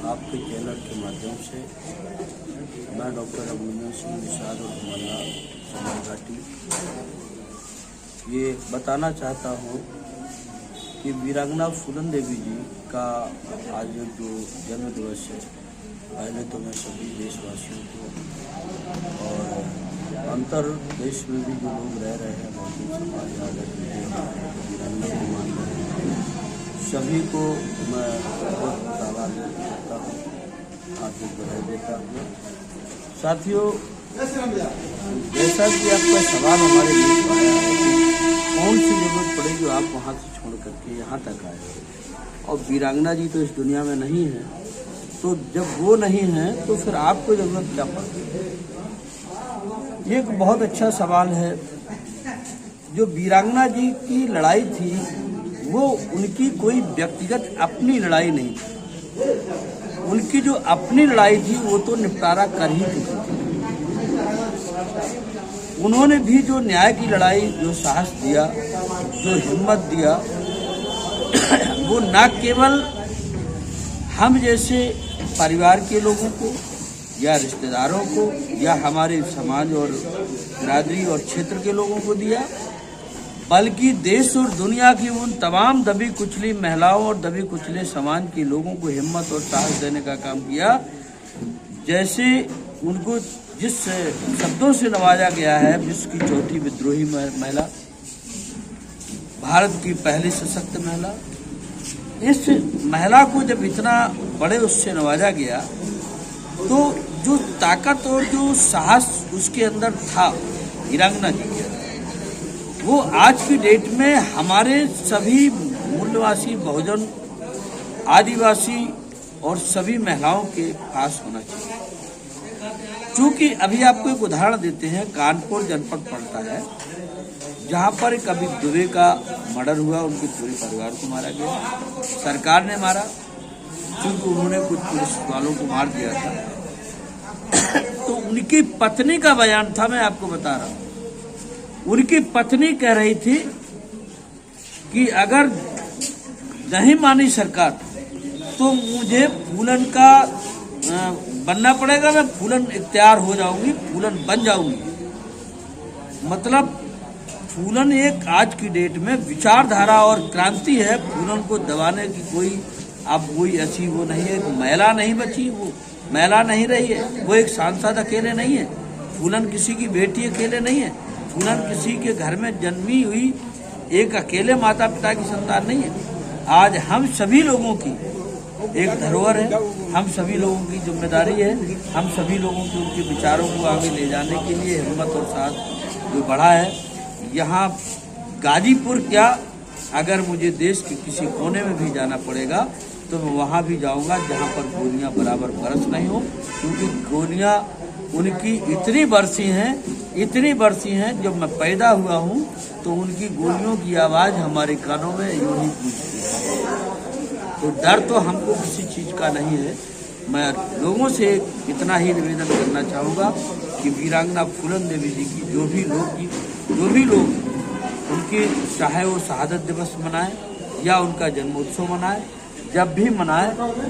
आपके चैनल के माध्यम से मैं डॉक्टर अभिनंदन सिंह निषाद और मन्ना समाज घाटी ये बताना चाहता हूँ कि वीरांगना फूलन देवी जी का आज जो जन्म दिवस है, पहले तो मैं सभी देशवासियों को और अंतर देश में भी जो लोग रह रहे हैं बहुजन समाज वीरांगना को मान रहे हैं, सभी को मैं बहुत धन्यवाद देता हूँ, हार्दिक बधाई देता हूँ। साथियों, जैसा कि आपका सवाल हमारे बीच आया है कि कौन सी जरूरत पड़ी जो आप वहाँ से छोड़ करके यहाँ तक आए, और वीरांगना जी तो इस दुनिया में नहीं है, तो जब वो नहीं है तो फिर आपको जरूरत क्या पड़ती है? ये एक बहुत अच्छा सवाल है। जो वीरांगना जी की लड़ाई थी वो उनकी कोई व्यक्तिगत अपनी लड़ाई नहीं थी, उनकी जो अपनी लड़ाई थी वो तो निपटारा कर ही चुकी थी। उन्होंने भी जो न्याय की लड़ाई, जो साहस दिया, जो हिम्मत दिया, वो न केवल हम जैसे परिवार के लोगों को या रिश्तेदारों को या हमारे समाज और बिरादरी और क्षेत्र के लोगों को दिया, बल्कि देश और दुनिया की उन तमाम दबी कुचली महिलाओं और दबी कुचले समाज के लोगों को हिम्मत और साहस देने का काम किया। जैसे उनको जिस शब्दों से नवाजा गया है, विश्व की चौथी विद्रोही महिला, भारत की पहली सशक्त महिला, इस महिला को जब इतना बड़े उससे नवाजा गया तो जो ताकत और जो साहस उसके अंदर था वीरांगना जी के, वो आज की डेट में हमारे सभी मूल्यवासी, बहुजन, आदिवासी और सभी महिलाओं के पास होना चाहिए। क्योंकि अभी आपको एक उदाहरण देते हैं, कानपुर जनपद पड़ता है जहां पर कभी दुबे का मर्डर हुआ, उनके पूरे परिवार को मारा गया, सरकार ने मारा क्योंकि उन्होंने कुछ पुलिस वालों को मार दिया था। तो उनकी पत्नी का बयान था, मैं आपको बता रहा हूं, उनकी पत्नी कह रही थी कि अगर नहीं मानी सरकार तो मुझे फूलन का बनना पड़ेगा, मैं फूलन इख्तियार हो जाऊंगी, फूलन बन जाऊंगी। मतलब फूलन एक आज की डेट में विचारधारा और क्रांति है। फूलन को दबाने की कोई अब कोई ऐसी वो नहीं है, महिला नहीं बची, वो महिला नहीं रही है, वो एक सांसद अकेले नहीं है, फूलन किसी की बेटी अकेले नहीं है, फूलन किसी के घर में जन्मी हुई एक अकेले माता पिता की संतान नहीं है। आज हम सभी लोगों की एक धरोहर है, हम सभी लोगों की जिम्मेदारी है, हम सभी लोगों की उनके विचारों को आगे ले जाने के लिए हिम्मत और साथ जो बढ़ा है। यहाँ गाजीपुर क्या, अगर मुझे देश के किसी कोने में भी जाना पड़ेगा तो मैं वहाँ भी जाऊँगा जहाँ पर गोलियाँ बराबर बरस नहीं हो, क्योंकि गोलियाँ उनकी इतनी बरसी हैं, जब मैं पैदा हुआ हूँ तो उनकी गोलियों की आवाज़ हमारे कानों में यूं ही गूंजती है। तो डर तो हमको किसी चीज़ का नहीं है। मैं लोगों से इतना ही निवेदन करना चाहूँगा कि वीरांगना फूलन देवी जी की जो भी लोग उनकी, चाहे वो शहादत दिवस मनाए या उनका जन्मोत्सव मनाए, जब भी मनाए,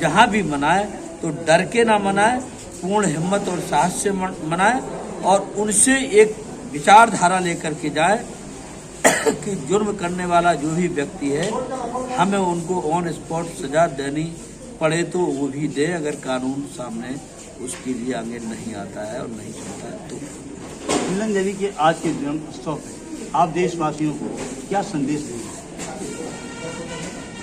जहाँ भी मनाए, तो डर के ना मनाए, पूर्ण हिम्मत और साहस से मनाए और उनसे एक विचारधारा लेकर के जाए कि जुर्म करने वाला जो भी व्यक्ति है, हमें उनको ऑन स्पॉट सजा देनी पड़े तो वो भी दे, अगर कानून सामने उसके लिए आगे नहीं आता है और नहीं चलता है तो। फूलन देवी के आज के जन्म उत्सव पे आप देशवासियों को क्या संदेश देंगे?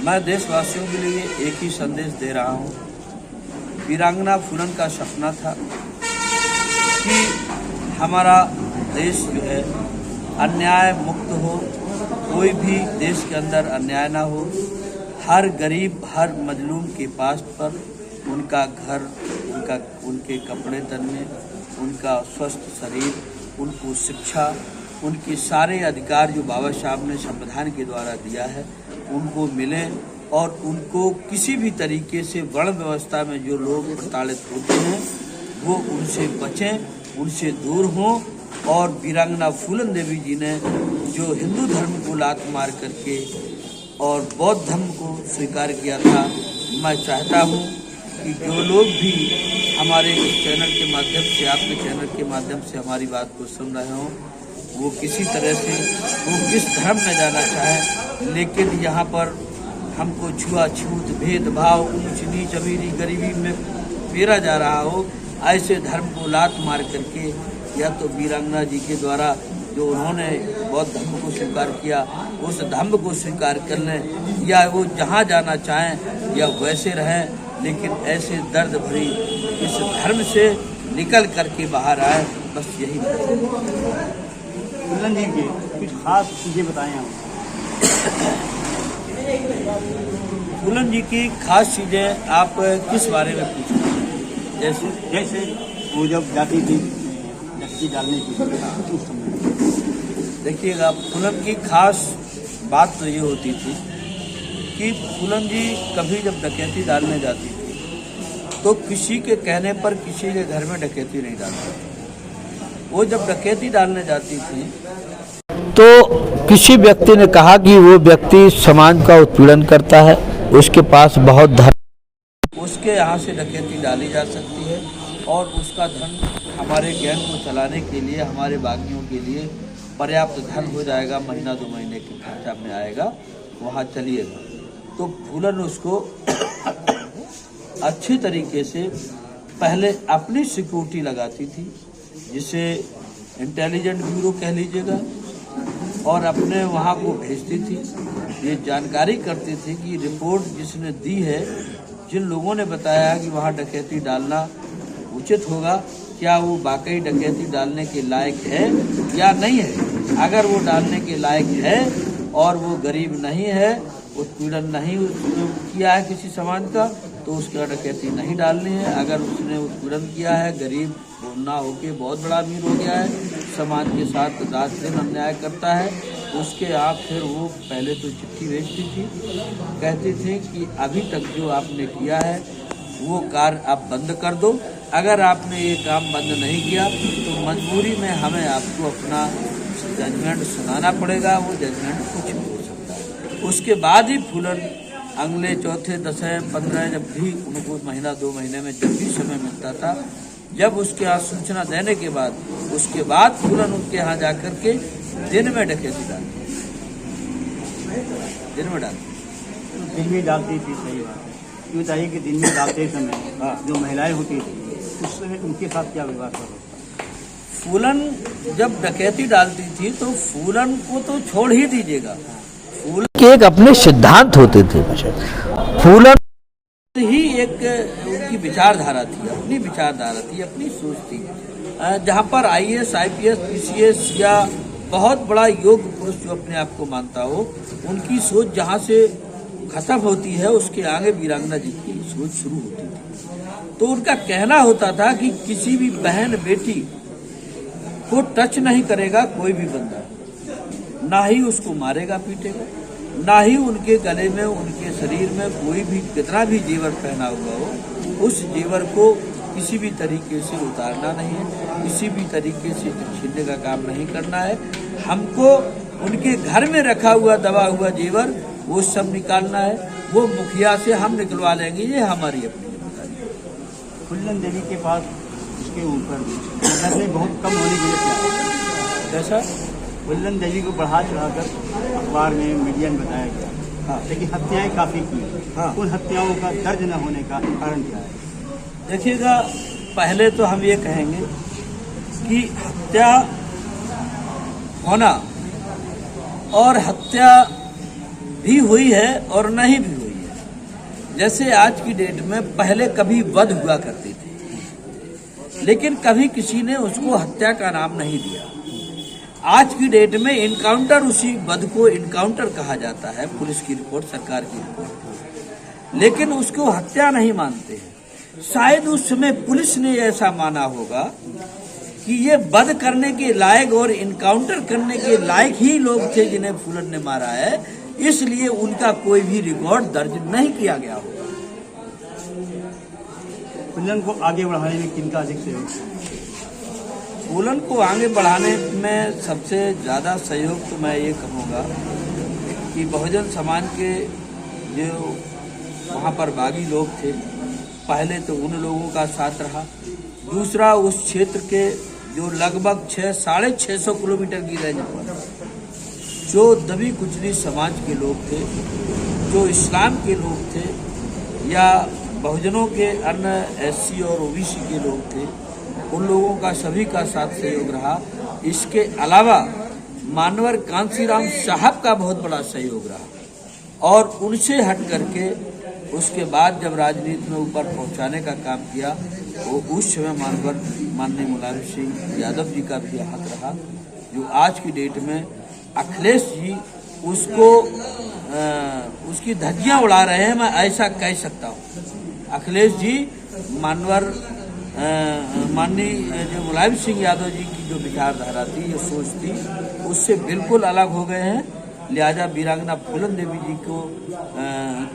मैं देशवासियों के लिए एक ही संदेश दे रहा हूँ। वीरांगना फूलन का सपना था कि हमारा देश जो है अन्याय मुक्त हो, कोई भी देश के अंदर अन्याय ना हो, हर गरीब, हर मजलूम के पास पर उनका घर, उनके कपड़े तनने, उनका स्वस्थ शरीर, उनको शिक्षा, उनके सारे अधिकार जो बाबा साहब ने संविधान के द्वारा दिया है उनको मिले, और उनको किसी भी तरीके से वर्ण व्यवस्था में जो लोग प्रताड़ित होते हैं वो उनसे बचें, उनसे दूर हों। और वीरांगना फूलन देवी जी ने जो हिंदू धर्म को लात मार करके और बौद्ध धर्म को स्वीकार किया था, मैं चाहता हूँ कि जो लोग भी हमारे इस चैनल के माध्यम से, आपके चैनल के माध्यम से हमारी बात को सुन रहे हों, वो किसी तरह से वो किस धर्म में जाना चाहे, लेकिन यहाँ पर हमको छुआछूत, भेदभाव, ऊंच नीच, अमीरी गरीबी में फेरा जा रहा हो, ऐसे धर्म को लात मार करके या तो वीरांगना जी के द्वारा जो उन्होंने बौद्ध धर्म को स्वीकार किया उस धर्म को स्वीकार कर लें, या वो जहाँ जाना चाहें या वैसे रहें, लेकिन ऐसे दर्द भरी इस धर्म से निकल करके बाहर आए, बस यही। फूलन जी के कुछ खास चीज़ें बताएं हम। फूलन जी की खास चीज़ें आप किस बारे में पूछें? जैसे वो जब जाती थी डकैती डालने की उस समय, देखिएगा, फूलन की खास बात तो ये होती थी कि फूलन जी कभी जब डकैती डालने जाती थी तो किसी के कहने पर किसी के घर में डकैती नहीं डालती थी। वो जब डकैती डालने जाती थी तो किसी व्यक्ति ने कहा कि वो व्यक्ति समाज का उत्पीड़न करता है, उसके पास बहुत धन, उसके यहाँ से डकैती डाली जा सकती है और उसका धन हमारे गैंग को चलाने के लिए, हमारे बागियों के लिए पर्याप्त धन हो जाएगा, महीना 2 महीने के खर्चा में आएगा, वहाँ चलिएगा। तो फूलन उसको अच्छी तरीके से पहले अपनी सिक्योरिटी लगाती थी, जिसे इंटेलिजेंट ब्यूरो कह लीजिएगा, और अपने वहाँ को भेजती थी। ये जानकारी करती थी कि रिपोर्ट जिसने दी है, जिन लोगों ने बताया कि वहाँ डकैती डालना उचित होगा, क्या वो वाकई डकैती डालने के लायक है या नहीं है। अगर वो डालने के लायक है और वो गरीब नहीं है, उत्पीड़न नहीं किया है किसी समाज का, तो उसका डकैती नहीं डालनी है। अगर उसने उत्पीड़न किया है, गरीब ना होके बहुत बड़ा अमीर हो गया है, समाज के साथ रात दिन अन्याय करता है, उसके आप फिर वो पहले तो चिट्ठी भेजती थी, कहती थी कि अभी तक जो आपने किया है वो कार्य आप बंद कर दो। अगर आपने ये काम बंद नहीं किया तो मजबूरी में हमें आपको अपना जजमेंट सुनाना पड़ेगा। वो जजमेंट कुछ भी हो सकता है। उसके बाद ही फूलन अगले चौथे 10, 15 जब भी उनको महीना 2 महीने में जब भी समय मिलता था, जब उसके यहाँ सूचना देने के बाद उसके बाद फूलन उनके यहाँ जाकर के दिन में डकैती डालती, दिन में डालती, दिन में डालती थी। सही बात है। ये बताइए कि दिन में डालते समय जो महिलाएं होती थी उस समय उनके साथ क्या व्यवहार होता? फूलन जब डकैती डालती थी तो फूलन को तो छोड़ ही दीजिएगा, फूलन के एक अपने सिद्धांत होते थे। फूलन ही एक उनकी विचारधारा थी, अपनी विचारधारा थी, अपनी सोच थी। जहाँ पर IAS, IPS, PCS या बहुत बड़ा योग्य पुरुष जो अपने आप को मानता हो, उनकी सोच जहाँ से खत्म होती है उसके आगे वीरांगना जी की सोच शुरू होती थी। तो उनका कहना होता था कि किसी भी बहन बेटी को टच नहीं करेगा कोई भी बंदा, ना ही उसको मारेगा पीटेगा, ना ही उनके गले में, उनके शरीर में कोई भी कितना भी जेवर पहना हुआ हो, उस जेवर को किसी भी तरीके से उतारना नहीं है, किसी भी तरीके से छीनने का काम नहीं करना है। हमको उनके घर में रखा हुआ दबा हुआ जेवर वो सब निकालना है, वो मुखिया से हम निकलवा लेंगे, ये हमारी अपनी जिम्मेदारी है। फूलन देवी के पास उसके ऊपर नजरें बहुत कम होने की वजह से कैसा फूलन देवी को बढ़ा चढ़ाकर अखबार में, मीडिया में बताया गया, हाँ, लेकिन हत्याएं काफ़ी की। हाँ, उन हत्याओं का दर्ज न होने का कारण क्या है? देखिएगा, पहले तो हम ये कहेंगे कि हत्या होना और हत्या भी हुई है और नहीं भी हुई है। जैसे आज की डेट में पहले कभी वध हुआ करती थी, लेकिन कभी किसी ने उसको हत्या का नाम नहीं दिया। आज की डेट में इनकाउंटर, उसी वध को इनकाउंटर कहा जाता है, पुलिस की रिपोर्ट, सरकार की रिपोर्ट, लेकिन उसको हत्या नहीं मानते हैं। शायद उस समय पुलिस ने ऐसा माना होगा कि ये वध करने के लायक और इनकाउंटर करने के लायक ही लोग थे जिन्हें फूलन ने मारा है, इसलिए उनका कोई भी रिकॉर्ड दर्ज नहीं किया गया होगा। फूलन को आगे बढ़ाने में किनका अधिक सहयोग? फूलन को आगे बढ़ाने में सबसे ज़्यादा सहयोग तो मैं ये कहूँगा कि बहुजन समाज के जो वहाँ पर बागी लोग थे, पहले तो उन लोगों का साथ रहा, दूसरा उस क्षेत्र के जो लगभग 600-650 किलोमीटर की रेंज पर जो दबी कुचली समाज के लोग थे, जो इस्लाम के लोग थे या बहुजनों के अन्य एससी और ओबीसी के लोग थे, उन लोगों का सभी का साथ सहयोग रहा। इसके अलावा मानवर कांसीराम साहब का बहुत बड़ा सहयोग रहा और उनसे हट करके उसके बाद जब राजनीति में ऊपर पहुंचाने का काम किया वो उस समय माननीय मुलायम सिंह यादव जी का भी हाथ रहा, जो आज की डेट में अखिलेश जी उसको उसकी धज्जियां उड़ा रहे हैं, मैं ऐसा कह सकता हूं। अखिलेश जी माननीय जो मुलायम सिंह यादव जी की जो विचारधारा थी, ये सोच थी, उससे बिल्कुल अलग हो गए हैं। लिहाजा वीरांगना फूलन देवी जी को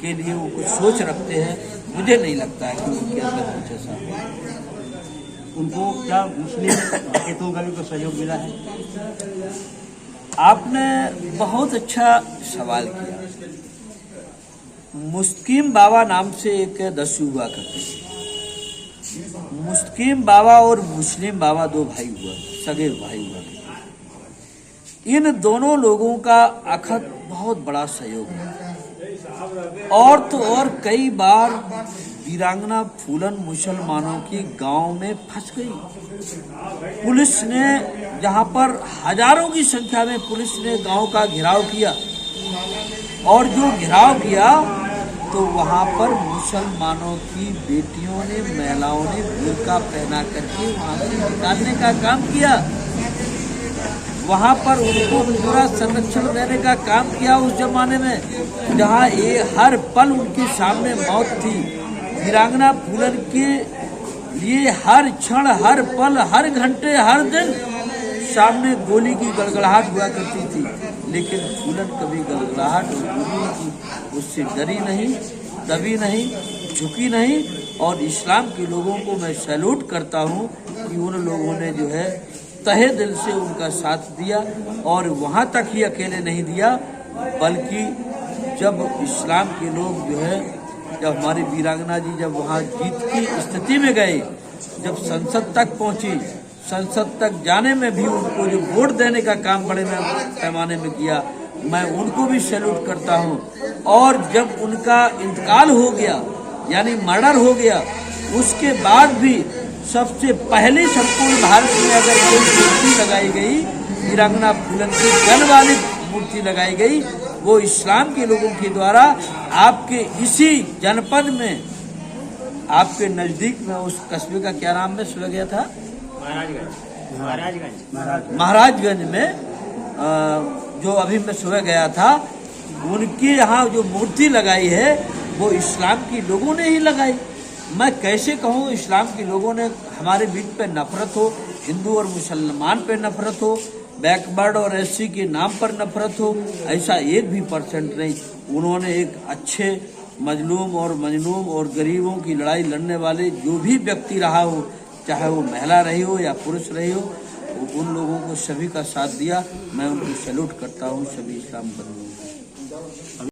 के लिए वो कुछ सोच रखते हैं, मुझे नहीं लगता है कि उनके अंदर कुछ ऐसा हो। उनको क्या मुस्लिम नेताओं का भी कोई सहयोग मिला है? आपने बहुत अच्छा सवाल किया। मुस्किम बाबा नाम से एक दस्यु हुआ करते थे। मुस्किम बाबा और मुस्लिम बाबा दो भाई हुआ, सगे भाई हुआ। इन दोनों लोगों का अखत बहुत बड़ा सहयोग है और तो और कई बार वीरांगना फूलन मुसलमानों की गांव में फंस गई। पुलिस ने जहां पर हजारों की संख्या में पुलिस ने गांव का घेराव किया और जो घेराव किया तो वहां पर मुसलमानों की बेटियों ने, महिलाओं ने बुर्का पहना करके वहां से निकालने का काम किया। वहां पर उनको पूरा संरक्षण देने का काम किया उस जमाने में, जहां ये हर पल उनके सामने मौत थी। वीरांगना फूलन के लिए हर क्षण, हर पल, हर घंटे, हर दिन सामने गोली की गड़गड़ाहट हुआ करती थी, लेकिन फूलन कभी गड़गड़ाहट और गोली की उससे डरी नहीं, दबी नहीं, झुकी नहीं। और इस्लाम के लोगों को मैं सैल्यूट करता हूँ कि उन लोगों ने जो है तहे दिल से उनका साथ दिया और वहाँ तक ही अकेले नहीं दिया, बल्कि जब इस्लाम के लोग जो है, जब हमारी वीरांगना जी जब वहाँ जीत की स्थिति में गए, जब संसद तक पहुँची, संसद तक जाने में भी उनको जो वोट देने का काम बड़े पैमाने में किया, मैं उनको भी सैल्यूट करता हूँ। और जब उनका इंतकाल हो गया, यानी मर्डर हो गया, उसके बाद भी सबसे पहले संपूर्ण भारत में अगर कोई मूर्ति लगाई गई, वीरांगना फूलन की गन वाली मूर्ति लगाई गई, वो इस्लाम के लोगों के द्वारा आपके इसी जनपद में, आपके नजदीक में, उस कस्बे का क्या नाम में सुना गया था? महाराजगंज में जो अभी मैं सुबह गया था, उनके यहाँ जो मूर्ति लगाई है वो इस्लाम के लोगों ने ही लगाई। मैं कैसे कहूँ इस्लाम के लोगों ने, हमारे बीच पे नफरत हो, हिंदू और मुसलमान पे नफरत हो, बैकवर्ड और एससी के नाम पर नफरत हो, ऐसा 1% नहीं। उन्होंने एक अच्छे मजलूम और मजलूम और गरीबों की लड़ाई लड़ने वाले जो भी व्यक्ति रहा हो, चाहे वो महिला रही हो या पुरुष रही हो, उन लोगों को सभी का साथ दिया। मैं उनको सैल्यूट करता हूँ, सभी इस्लाम बंधुओं।